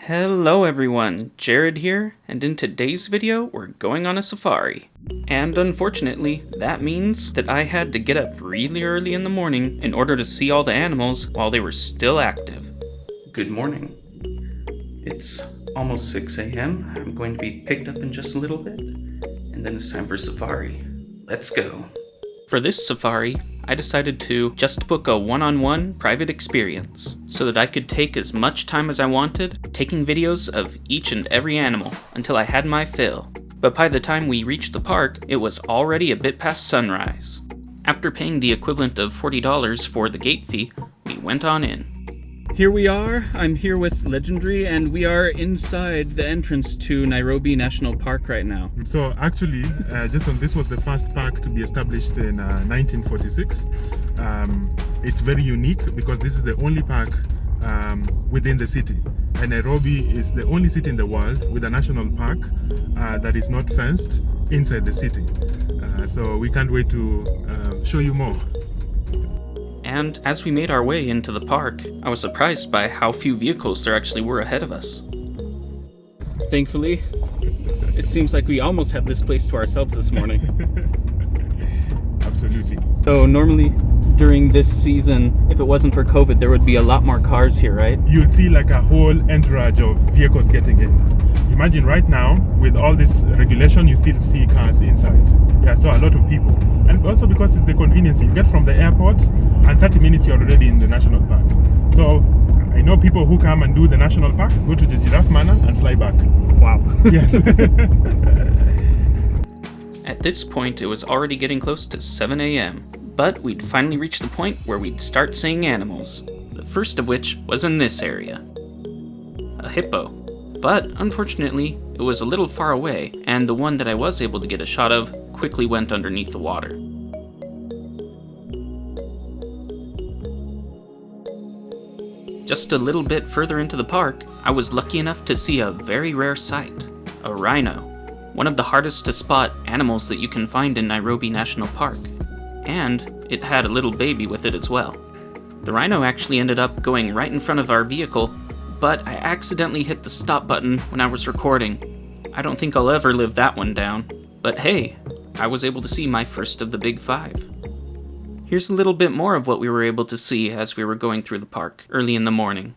Hello everyone, Jared here, and in today's video we're going on a safari. And unfortunately, that means that I had to get up really early in the morning in order to see all the animals while they were still active. Good morning. It's almost 6 a.m. I'm going to be picked up in just a little bit, and then it's time for safari. Let's go. For this safari, I decided to just book a one-on-one private experience so that I could take as much time as I wanted taking videos of each and every animal until I had my fill. But by the time we reached the park, it was already a bit past sunrise. After paying the equivalent of $40 for the gate fee, we went on in. Here we are. I'm here with Legendre, and we are inside the entrance to Nairobi National Park right now. So actually, this was the first park to be established in 1946. It's very unique because this is the only park within the city. And Nairobi is the only city in the world with a national park that is not fenced inside the city. So we can't wait to show you more. And as we made our way into the park, I was surprised by how few vehicles there actually were ahead of us. Thankfully, it seems like we almost have this place to ourselves this morning. Absolutely. So normally during this season, if it wasn't for COVID, there would be a lot more cars here, right? You'd see like a whole entourage of vehicles getting in. Imagine right now, with all this regulation, you still see cars inside. Yeah, so a lot of people. And also because it's the convenience, you get from the airport and 30 minutes you're already in the national park. So I know people who come and do the national park, go to the Giraffe Manor and fly back. Wow. Yes. At this point, it was already getting close to 7 a.m., but we'd finally reached the point where we'd start seeing animals. The first of which was in this area. A hippo. But unfortunately, it was a little far away, and the one that I was able to get a shot of quickly went underneath the water. Just a little bit further into the park, I was lucky enough to see a very rare sight, a rhino, one of the hardest to spot animals that you can find in Nairobi National Park, and it had a little baby with it as well. The rhino actually ended up going right in front of our vehicle, but I accidentally hit the stop button when I was recording. I don't think I'll ever live that one down, but hey, I was able to see my first of the big five. Here's a little bit more of what we were able to see as we were going through the park early in the morning.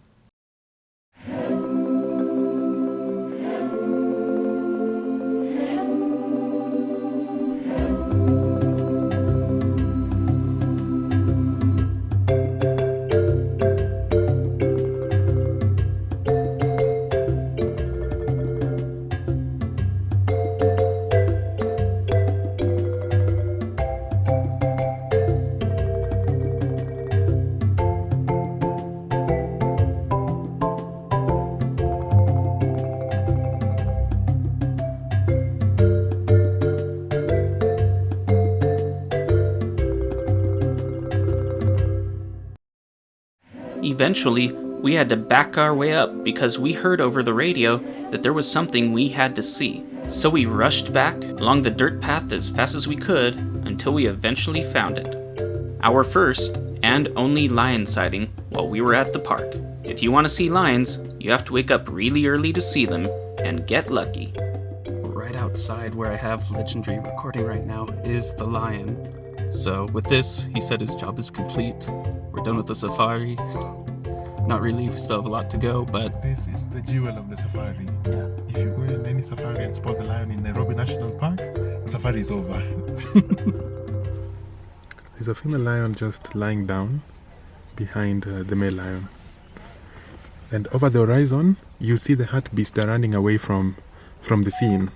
Eventually, we had to back our way up because we heard over the radio that there was something we had to see. So we rushed back along the dirt path as fast as we could until we eventually found it. Our first and only lion sighting while we were at the park. If you want to see lions, you have to wake up really early to see them and get lucky. Right outside where I have Legendre recording right now is the lion. So with this, he said his job is complete. We're done with the safari. Not really, we still have a lot to go, but... This is the jewel of the safari. Yeah. If you go in any safari and spot the lion in Nairobi National Park, the safari is over. There's a female lion just lying down behind the male lion. And over the horizon, you see the hartebeest running away from the scene.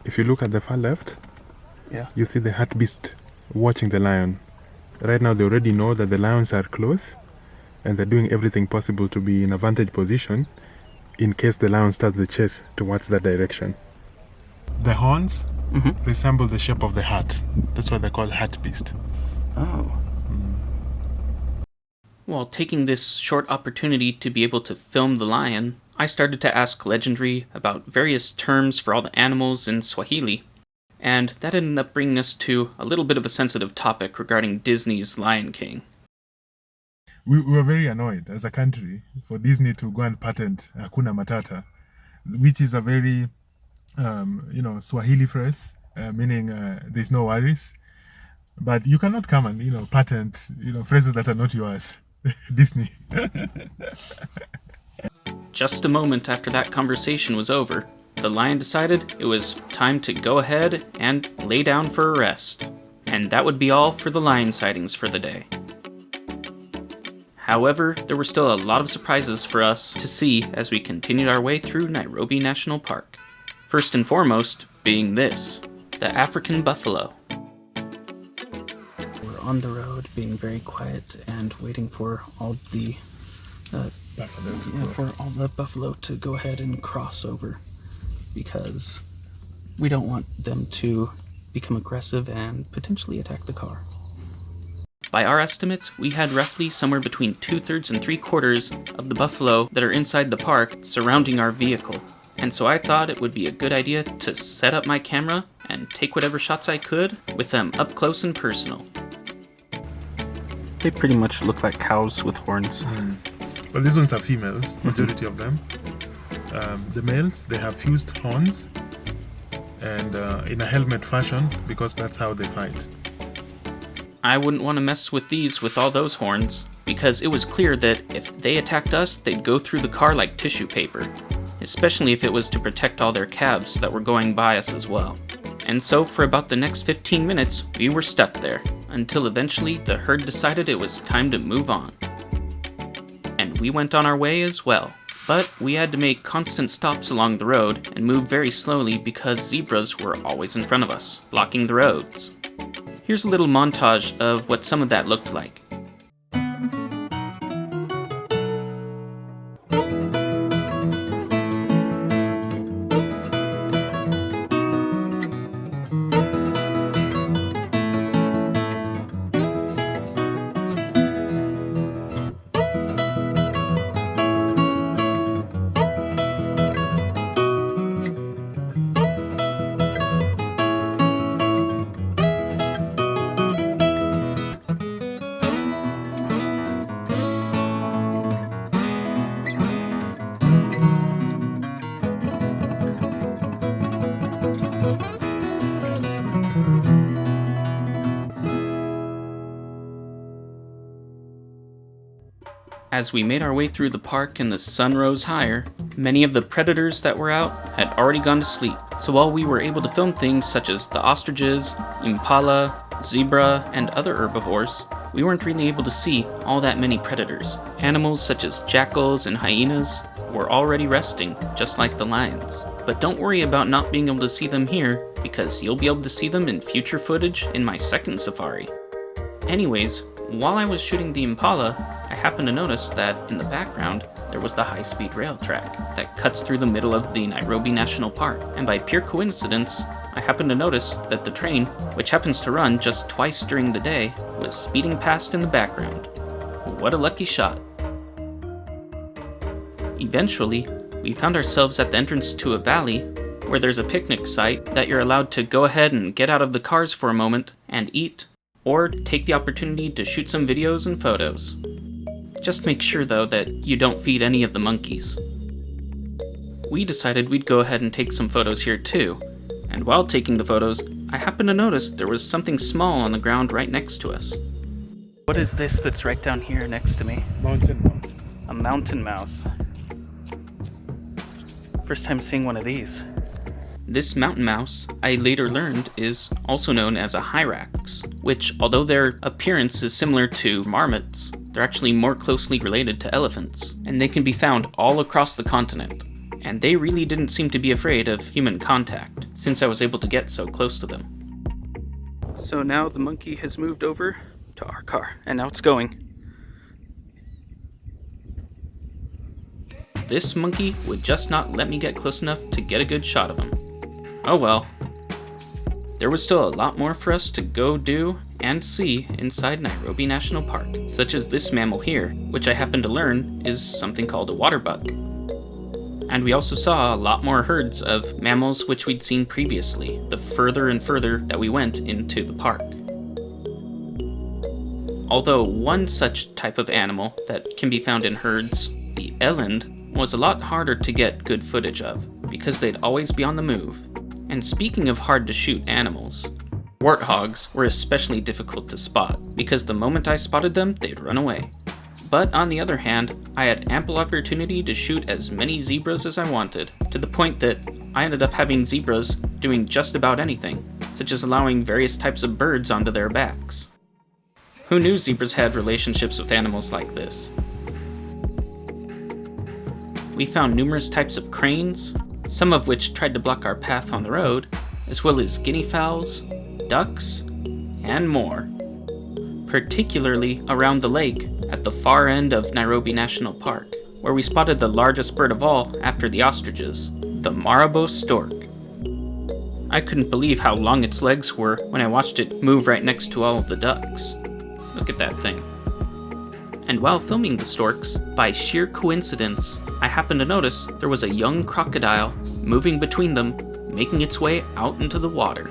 If you look at the far left, you see the hartebeest watching the lion. Right now they already know that the lions are close and they're doing everything possible to be in a vantage position in case the lion starts the chase towards that direction. The horns resemble the shape of the heart. That's why they're called hartebeest. Oh. While taking this short opportunity to be able to film the lion, I started to ask Legendre about various terms for all the animals in Swahili. And that ended up bringing us to a little bit of a sensitive topic regarding Disney's Lion King. we were very annoyed as a country for Disney to go and patent Hakuna Matata, which is a very, Swahili phrase, meaning there's no worries. But you cannot come and, patent, phrases that are not yours. Disney. Just a moment after that conversation was over, the lion decided it was time to go ahead and lay down for a rest. And that would be all for the lion sightings for the day. However, there were still a lot of surprises for us to see as we continued our way through Nairobi National Park. First and foremost being this, the African buffalo. We're on the road being very quiet and waiting for all the buffalo to go ahead and cross over, because we don't want them to become aggressive and potentially attack the car. By our estimates, we had roughly somewhere between 2/3 and 3/4 of the buffalo that are inside the park surrounding our vehicle. And so I thought it would be a good idea to set up my camera and take whatever shots I could with them up close and personal. They pretty much look like cows with horns. Well, these ones are females, majority of them. The males, they have fused horns and in a helmet fashion, because that's how they fight. I wouldn't want to mess with these with all those horns, because it was clear that if they attacked us, they'd go through the car like tissue paper, especially if it was to protect all their calves that were going by us as well. And so for about the next 15 minutes, we were stuck there, until eventually the herd decided it was time to move on. And we went on our way as well. But we had to make constant stops along the road and move very slowly because zebras were always in front of us, blocking the roads. Here's a little montage of what some of that looked like. As we made our way through the park and the sun rose higher, many of the predators that were out had already gone to sleep. So while we were able to film things such as the ostriches, impala, zebra, and other herbivores, we weren't really able to see all that many predators. Animals such as jackals and hyenas were already resting, just like the lions. But don't worry about not being able to see them here, because you'll be able to see them in future footage in my second safari. Anyways, while I was shooting the impala, I happened to notice that in the background there was the high-speed rail track that cuts through the middle of the Nairobi National Park. And by pure coincidence, I happened to notice that the train, which happens to run just twice during the day, was speeding past in the background. What a lucky shot. Eventually, we found ourselves at the entrance to a valley where there's a picnic site that you're allowed to go ahead and get out of the cars for a moment and eat, or take the opportunity to shoot some videos and photos. Just make sure though that you don't feed any of the monkeys. We decided we'd go ahead and take some photos here too, and while taking the photos, I happened to notice there was something small on the ground right next to us. What is this that's right down here next to me? Mountain mouse. A mountain mouse. First time seeing one of these. This mountain mouse, I later learned, is also known as a hyrax, which, although their appearance is similar to marmots, they're actually more closely related to elephants, and they can be found all across the continent. And they really didn't seem to be afraid of human contact, since I was able to get so close to them. So now the monkey has moved over to our car, and now it's going. This monkey would just not let me get close enough to get a good shot of him. Oh well. There was still a lot more for us to go do and see inside Nairobi National Park, such as this mammal here, which I happened to learn is something called a water bug. And we also saw a lot more herds of mammals which we'd seen previously, the further and further that we went into the park. Although one such type of animal that can be found in herds, the eland, was a lot harder to get good footage of, because they'd always be on the move. And speaking of hard to shoot animals, warthogs were especially difficult to spot, because the moment I spotted them, they'd run away. But on the other hand, I had ample opportunity to shoot as many zebras as I wanted, to the point that I ended up having zebras doing just about anything, such as allowing various types of birds onto their backs. Who knew zebras had relationships with animals like this? We found numerous types of cranes, some of which tried to block our path on the road, as well as guinea fowls, ducks, and more. Particularly around the lake at the far end of Nairobi National Park, where we spotted the largest bird of all after the ostriches, the marabou stork. I couldn't believe how long its legs were when I watched it move right next to all of the ducks. Look at that thing. And while filming the storks, by sheer coincidence, I happened to notice there was a young crocodile moving between them, making its way out into the water.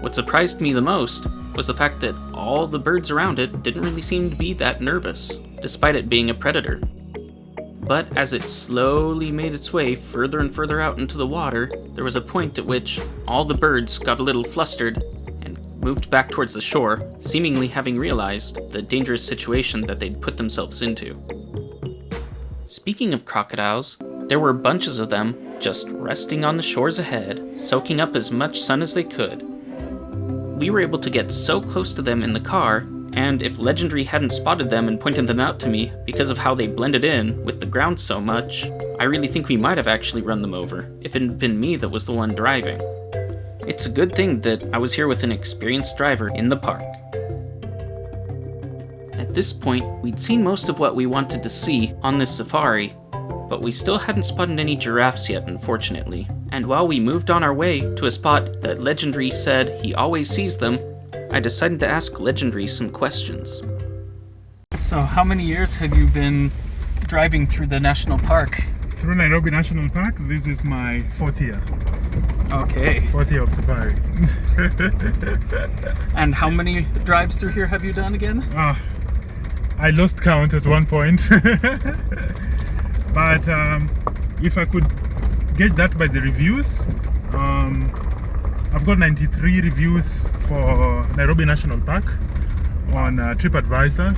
What surprised me the most was the fact that all the birds around it didn't really seem to be that nervous, despite it being a predator. But as it slowly made its way further and further out into the water, there was a point at which all the birds got a little flustered and moved back towards the shore, seemingly having realized the dangerous situation that they'd put themselves into. Speaking of crocodiles, there were bunches of them just resting on the shores ahead, soaking up as much sun as they could. We were able to get so close to them in the car, and if Legendre hadn't spotted them and pointed them out to me because of how they blended in with the ground so much, I really think we might have actually run them over, if it had been me that was the one driving. It's a good thing that I was here with an experienced driver in the park. At this point, we'd seen most of what we wanted to see on this safari, but we still hadn't spotted any giraffes yet, unfortunately. And while we moved on our way to a spot that Legendre said he always sees them, I decided to ask Legendre some questions. So how many years have you been driving through the national park? Through Nairobi National Park, this is my 4th year. Okay. 4th year of safari. And how many drives through here have you done again? I lost count at one point. But if I could get that by the reviews, I've got 93 reviews for Nairobi National Park on TripAdvisor,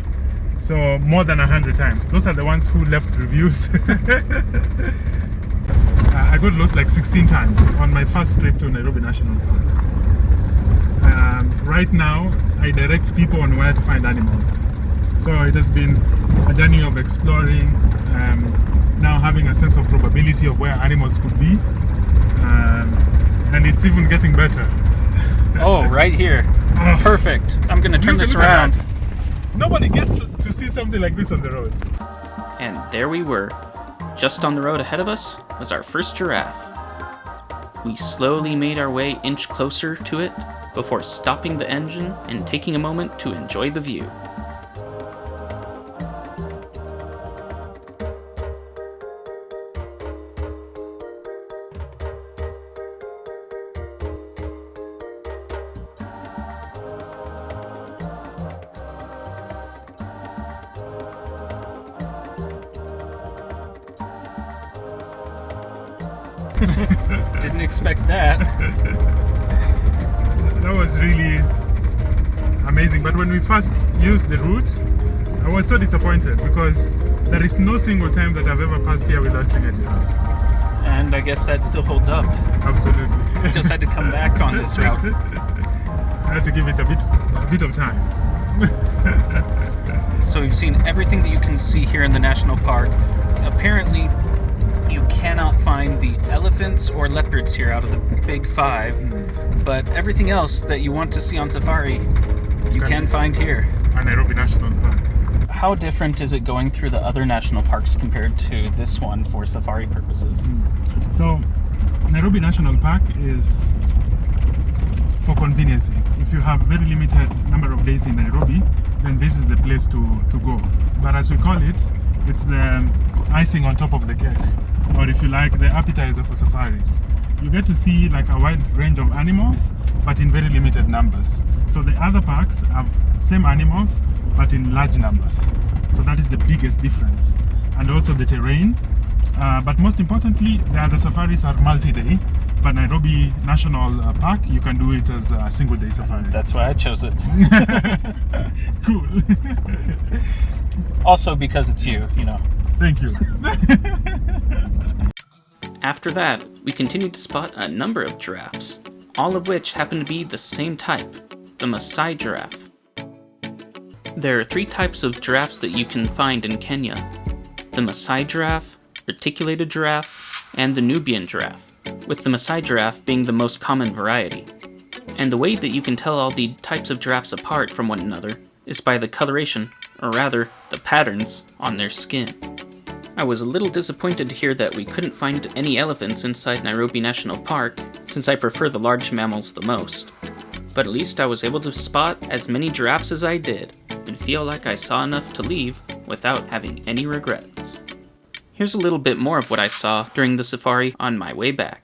so more than 100 times. Those are the ones who left reviews. I got lost like 16 times on my first trip to Nairobi National Park. Right now, I direct people on where to find animals. So it has been a journey of exploring, now having a sense of probability of where animals could be, and it's even getting better. Oh, right here. Perfect. I'm going to turn this around. Nobody gets to see something like this on the road. And there we were. Just on the road ahead of us was our first giraffe. We slowly made our way inch closer to it before stopping the engine and taking a moment to enjoy the view. Didn't expect that. That was really amazing. But when we first used the route, I was so disappointed because there is no single time that I've ever passed here without seeing a giraffe. And I guess that still holds up. Absolutely. Just had to come back on this route. I had to give it a bit of time. So you've seen everything that you can see here in the national park. Apparently, you cannot find the elephants or leopards here out of the big five, but everything else that you want to see on safari, you can find here. Nairobi National Park. How different is it going through the other national parks compared to this one for safari purposes? So, Nairobi National Park is for convenience. If you have very limited number of days in Nairobi, then this is the place to go. But as we call it, it's the icing on top of the cake, or if you like, the appetizer for safaris. you get to see like a wide range of animals, but in very limited numbers. So the other parks have same animals, but in large numbers. So that is the biggest difference. And also the terrain. But most importantly, the other safaris are multi-day. But Nairobi National Park, you can do it as a single-day safari. That's why I chose it. Cool. Also because it's you know. Thank you. After that, we continued to spot a number of giraffes, all of which happen to be the same type, the Maasai giraffe. There are 3 types of giraffes that you can find in Kenya: the Maasai giraffe, reticulated giraffe, and the Nubian giraffe, with the Maasai giraffe being the most common variety. And the way that you can tell all the types of giraffes apart from one another is by the coloration, or rather, the patterns, on their skin. I was a little disappointed to hear that we couldn't find any elephants inside Nairobi National Park, since I prefer the large mammals the most. But at least I was able to spot as many giraffes as I did, and feel like I saw enough to leave without having any regrets. Here's a little bit more of what I saw during the safari on my way back.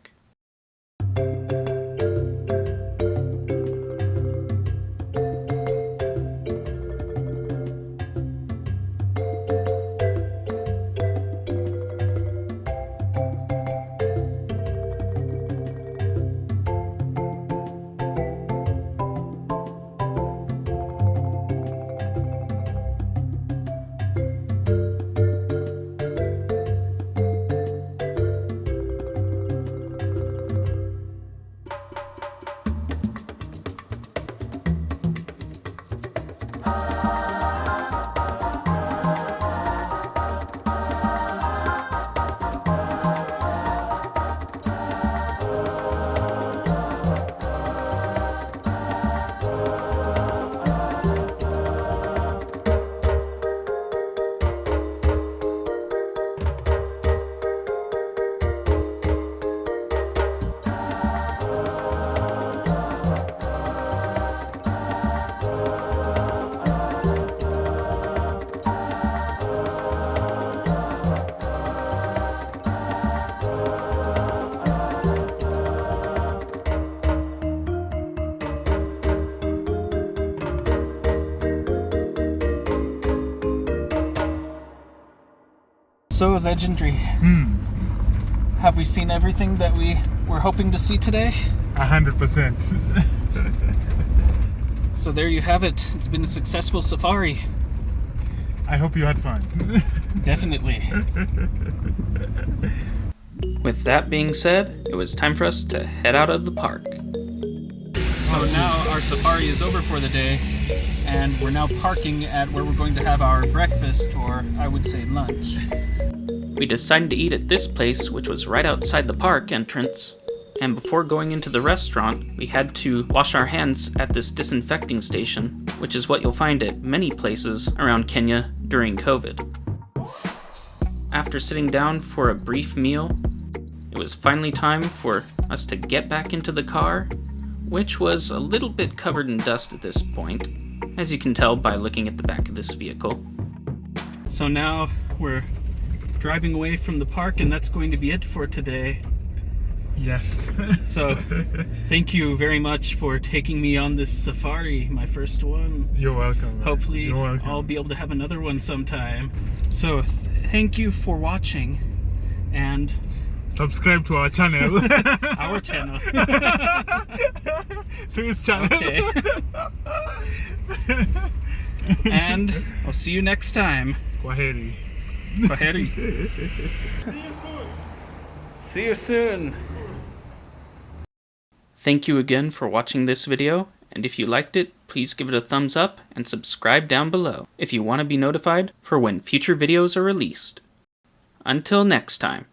So, Legendary, have we seen everything that we were hoping to see today? 100%. So there you have it. It's been a successful safari. I hope you had fun. Definitely. With that being said, it was time for us to head out of the park. So now our safari is over for the day, and we're now parking at where we're going to have our breakfast, or I would say lunch. We decided to eat at this place, which was right outside the park entrance, and before going into the restaurant, we had to wash our hands at this disinfecting station, which is what you'll find at many places around Kenya during COVID. After sitting down for a brief meal, it was finally time for us to get back into the car, which was a little bit covered in dust at this point, as you can tell by looking at the back of this vehicle. So now we're driving away from the park, and that's going to be it for today. Yes. So, thank you very much for taking me on this safari, my first one. You're welcome. Man. Hopefully, You're welcome. I'll be able to have another one sometime. So, thank you for watching, and subscribe to our channel. our channel. To his channel. Okay. And I'll see you next time. Kwaheri. Kwaheri. See you soon. Thank you again for watching this video, and if you liked it, please give it a thumbs up and subscribe down below if you want to be notified for when future videos are released. Until next time.